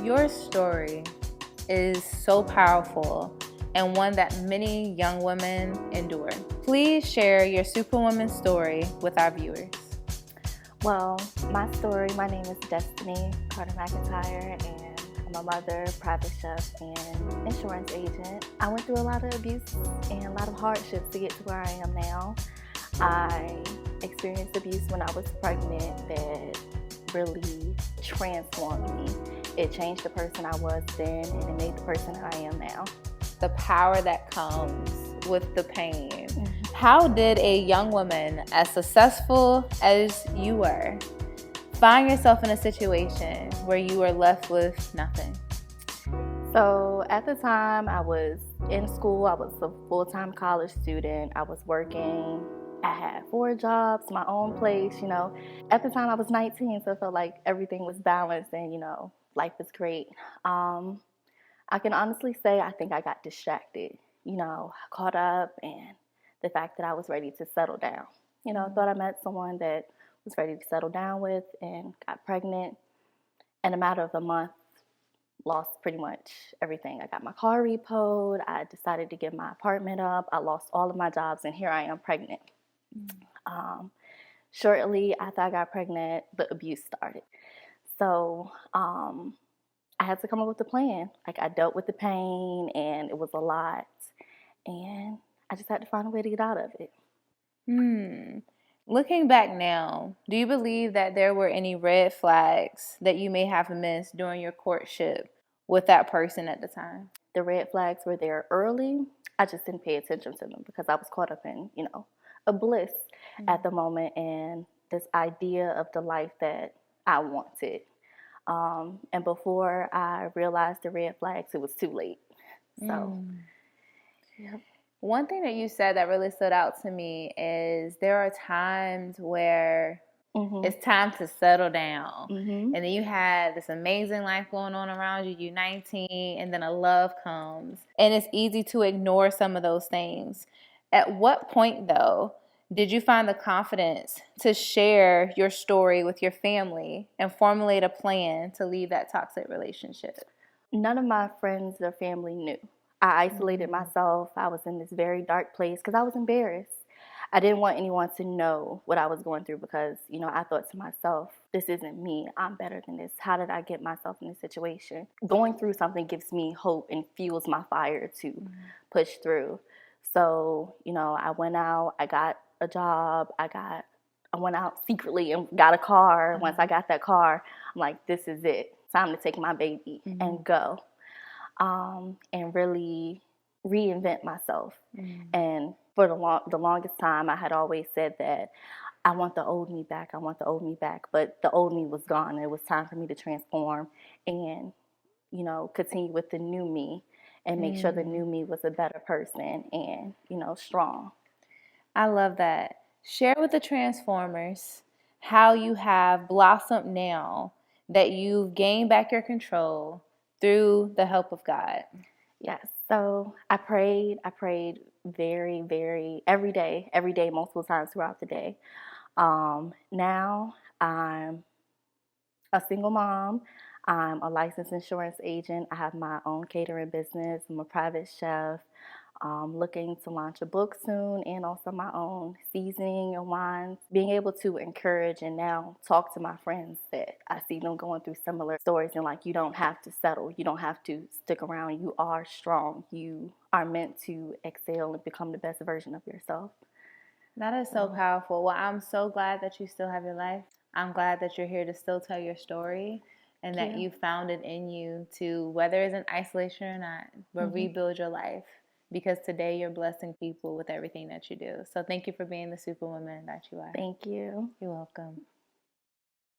Your story is so powerful and one that many young women endure. Please share your Superwoman story with our viewers. Well, my story, my name is Destiny Carter-Mcintyre, and I'm a mother, private chef, and insurance agent. I went through a lot of abuse and a lot of hardships to get to where I am now. I experienced abuse when I was pregnant that really transformed me. It changed the person I was then, and it made the person I am now. The power that comes with the pain. Mm-hmm. How did a young woman as successful as you were find yourself in a situation where you were left with nothing? So at the time I was in school, I was a full-time college student. I was working. I had 4 jobs, my own place, At the time I was 19, so it felt like everything was balanced and, life was great. I can honestly say I think I got distracted, caught up in the fact that I was ready to settle down. I thought I met someone that was ready to settle down with and got pregnant. In a matter of a month, lost pretty much everything. I got my car repoed. I decided to give my apartment up. I lost all of my jobs, and here I am pregnant. Shortly after I got pregnant, the abuse started. So I had to come up with a plan. Like, I dealt with the pain, and it was a lot, and I just had to find a way to get out of it. Looking back now, do you believe that there were any red flags that you may have missed during your courtship with that person at the time? The red flags were there early. I just didn't pay attention to them because I was caught up in, a bliss at the moment and this idea of the life that I wanted. And before I realized the red flags, it was too late. So, yeah. One thing that you said that really stood out to me is there are times where it's time to settle down. And then you had this amazing life going on around you. You're 19, and then a love comes. And it's easy to ignore some of those things. At what point, though, did you find the confidence to share your story with your family and formulate a plan to leave that toxic relationship? None of my friends or family knew. I isolated myself. I was in this very dark place because I was embarrassed. I didn't want anyone to know what I was going through because, I thought to myself, this isn't me. I'm better than this. How did I get myself in this situation? Going through something gives me hope and fuels my fire to push through. So, I went out, I got a job, I went out secretly and got a car. Once I got that car, I'm like, this is it. Time to take my baby and go. And really reinvent myself. And for the longest time, I had always said that I want the old me back. But the old me was gone. It was time for me to transform and, continue with the new me and make sure the new me was a better person and, strong. I love that. Share with the Transformers how you have blossomed now that you've gained back your control through the help of God. Yes. So I prayed very, very every day, multiple times throughout the day. Now I'm a single mom. I'm a licensed insurance agent. I have my own catering business. I'm a private chef. Looking to launch a book soon and also my own seasoning and wines. Being able to encourage and now talk to my friends that I see them going through similar stories and you don't have to settle. You don't have to stick around. You are strong. You are meant to excel and become the best version of yourself. That is so powerful. Well, I'm so glad that you still have your life. I'm glad that you're here to still tell your story and that you found it in you to, whether it's in isolation or not, but rebuild your life. Because today you're blessing people with everything that you do. So thank you for being the superwoman that you are. Thank you. You're welcome.